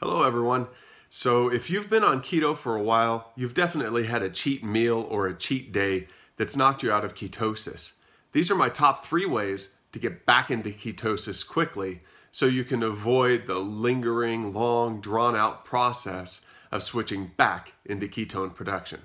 Hello everyone. So if you've been on keto for a while, you've definitely had a cheat meal or a cheat day that's knocked you out of ketosis. These are my top 3 ways to get back into ketosis quickly so you can avoid the lingering, long, drawn-out process of switching back into ketone production.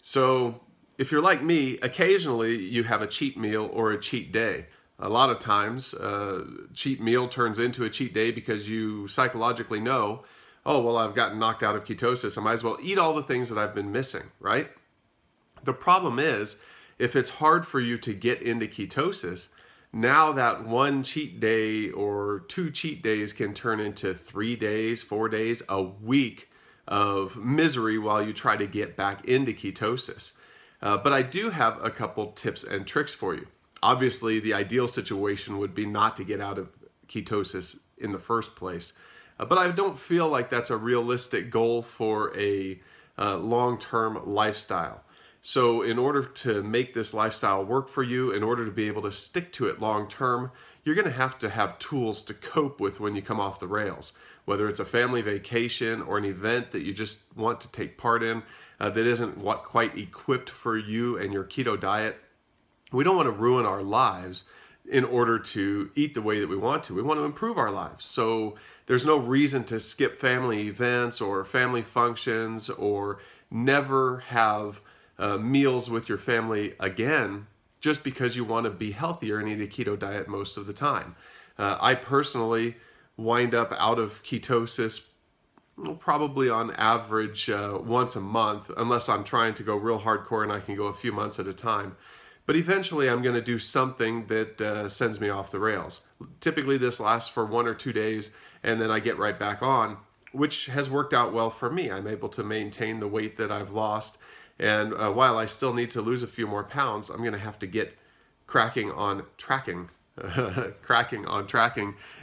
So if you're like me, occasionally you have a cheat meal or a cheat day. A lot of times, cheat meal turns into a cheat day because you psychologically know, oh, well, I've gotten knocked out of ketosis. I might as well eat all the things that I've been missing, right? The problem is, if it's hard for you to get into ketosis, now that one cheat day or 2 cheat days can turn into 3 days, 4 days, a week of misery while you try to get back into ketosis. But I do have a couple tips and tricks for you. Obviously, the ideal situation would be not to get out of ketosis in the first place. But I don't feel like that's a realistic goal for a long-term lifestyle. So in order to make this lifestyle work for you, in order to be able to stick to it long-term, you're going to have tools to cope with when you come off the rails. Whether it's a family vacation or an event that you just want to take part in that isn't quite equipped for you and your keto diet, we don't want to ruin our lives in order to eat the way that we want to. We want to improve our lives. So there's no reason to skip family events or family functions or never have meals with your family again just because you want to be healthier and eat a keto diet most of the time. I personally wind up out of ketosis probably on average once a month, unless I'm trying to go real hardcore and I can go a few months at a time. But eventually I'm going to do something that sends me off the rails. Typically this lasts for 1 or 2 days and then I get right back on, which has worked out well for me. I'm able to maintain the weight that I've lost, and while I still need to lose a few more pounds, I'm going to have to get cracking on tracking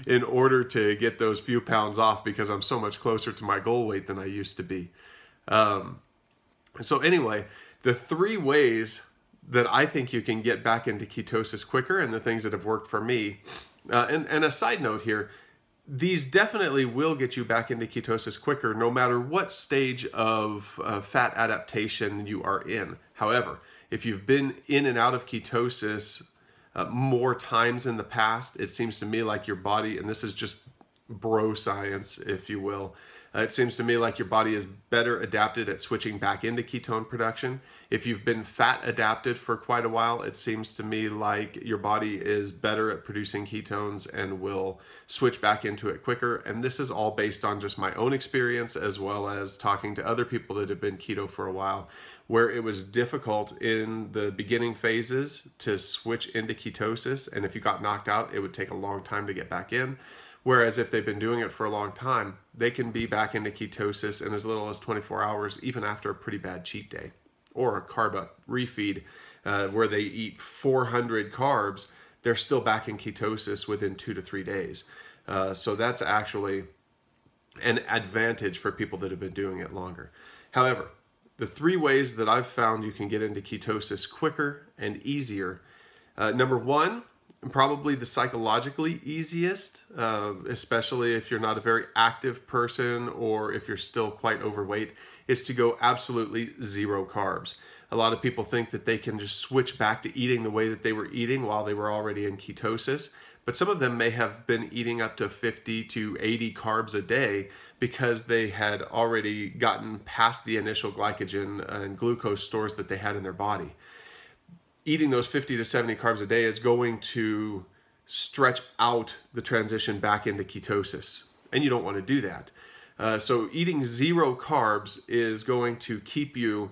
in order to get those few pounds off, because I'm so much closer to my goal weight than I used to be. So anyway, the 3 ways that I think you can get back into ketosis quicker and the things that have worked for me, and a side note here, these definitely will get you back into ketosis quicker no matter what stage of fat adaptation you are in. However, if you've been in and out of ketosis more times in the past, it seems to me like your body, and this is just bro science, if you will, it seems to me like your body is better adapted at switching back into ketone production. If you've been fat adapted for quite a while, it seems to me like your body is better at producing ketones and will switch back into it quicker. And this is all based on just my own experience, as well as talking to other people that have been keto for a while, where it was difficult in the beginning phases to switch into ketosis. And if you got knocked out, it would take a long time to get back in. Whereas if they've been doing it for a long time, they can be back into ketosis in as little as 24 hours, even after a pretty bad cheat day or a carb up refeed where they eat 400 carbs. They're still back in ketosis within 2 to 3 days. So that's actually an advantage for people that have been doing it longer. However, the 3 ways that I've found you can get into ketosis quicker and easier. Number 1, probably the psychologically easiest, especially if you're not a very active person or if you're still quite overweight, is to go absolutely 0 carbs. A lot of people think that they can just switch back to eating the way that they were eating while they were already in ketosis, but some of them may have been eating up to 50 to 80 carbs a day because they had already gotten past the initial glycogen and glucose stores that they had in their body. Eating those 50 to 70 carbs a day is going to stretch out the transition back into ketosis, and you don't want to do that. So eating 0 carbs is going to keep you,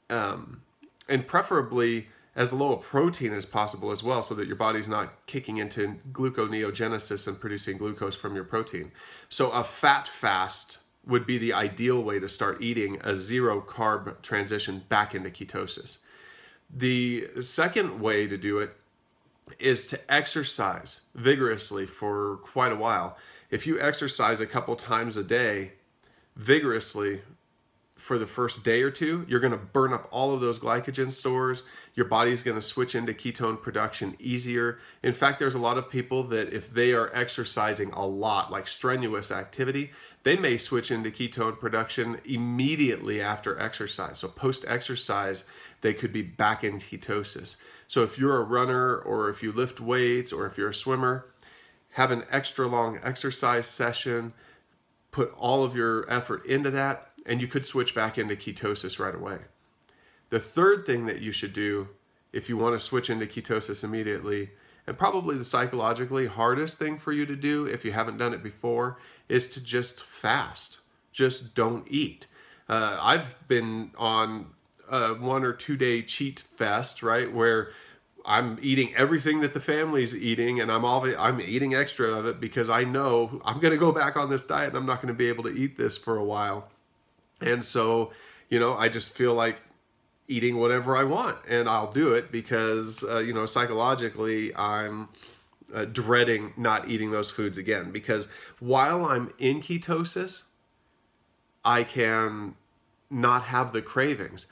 and preferably as low a protein as possible as well, so that your body's not kicking into gluconeogenesis and producing glucose from your protein. So a fat fast would be the ideal way to start eating a 0 carb transition back into ketosis. The second way to do it is to exercise vigorously for quite a while. If you exercise a couple times a day vigorously for the first day or two, you're going to burn up all of those glycogen stores. Your body's going to switch into ketone production easier. In fact, there's a lot of people that if they are exercising a lot, like strenuous activity, they may switch into ketone production immediately after exercise. So post-exercise, they could be back in ketosis. So if you're a runner, or if you lift weights, or if you're a swimmer, have an extra long exercise session, put all of your effort into that, and you could switch back into ketosis right away. The third thing that you should do if you want to switch into ketosis immediately, and probably the psychologically hardest thing for you to do if you haven't done it before, is to just fast. Just don't eat. I've been on a 1 or 2 day cheat fest, right, where I'm eating everything that the family's eating, and I'm eating extra of it because I know I'm going to go back on this diet and I'm not going to be able to eat this for a while. And so, you know, I just feel like eating whatever I want, and I'll do it because, you know, psychologically I'm dreading not eating those foods again, because while I'm in ketosis, I can not have the cravings.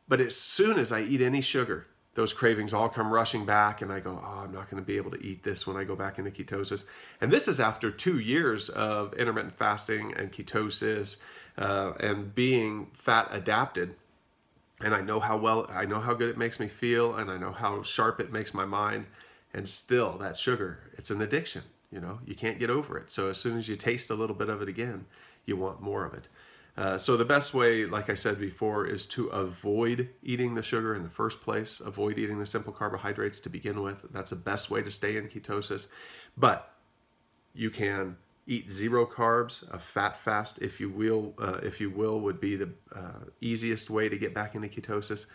But as soon as I eat any sugar, those cravings all come rushing back, and I go, oh, I'm not going to be able to eat this when I go back into ketosis. And this is after 2 years of intermittent fasting and ketosis and being fat adapted. And I know how good it makes me feel, and I know how sharp it makes my mind. And still, that sugar, it's an addiction. You know, you can't get over it. So as soon as you taste a little bit of it again, you want more of it. So the best way, like I said before, is to avoid eating the sugar in the first place. Avoid eating the simple carbohydrates to begin with. That's the best way to stay in ketosis. But you can eat 0 carbs. A fat fast, if you will, would be the easiest way to get back into ketosis.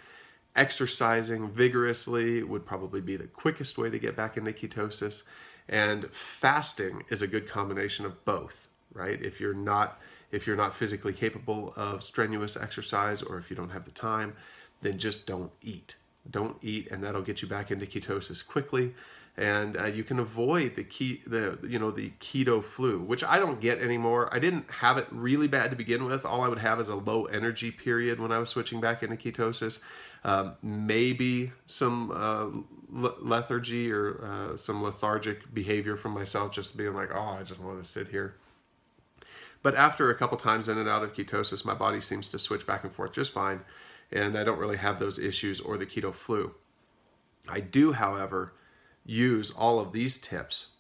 Exercising vigorously would probably be the quickest way to get back into ketosis. And fasting is a good combination of both, right? If you're not physically capable of strenuous exercise, or if you don't have the time, then just don't eat. Don't eat, and that'll get you back into ketosis quickly. And you can avoid the keto flu, which I don't get anymore. I didn't have it really bad to begin with. All I would have is a low energy period when I was switching back into ketosis. Maybe some lethargy or some lethargic behavior from myself, just being like, oh, I just want to sit here. But after a couple times in and out of ketosis, my body seems to switch back and forth just fine, and I don't really have those issues or the keto flu. I do, however, use all of these tips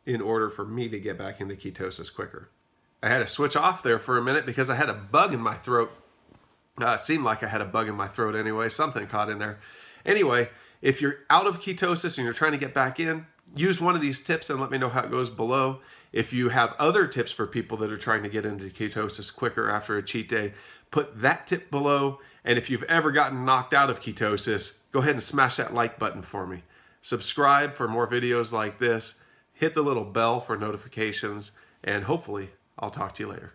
in order for me to get back into ketosis quicker. I had to switch off there for a minute because I had a bug in my throat. Seemed like I had a bug in my throat anyway. Something caught in there. Anyway, if you're out of ketosis and you're trying to get back in, use one of these tips and let me know how it goes below. If you have other tips for people that are trying to get into ketosis quicker after a cheat day, put that tip below. And if you've ever gotten knocked out of ketosis, go ahead and smash that like button for me. Subscribe for more videos like this. Hit the little bell for notifications, and hopefully I'll talk to you later.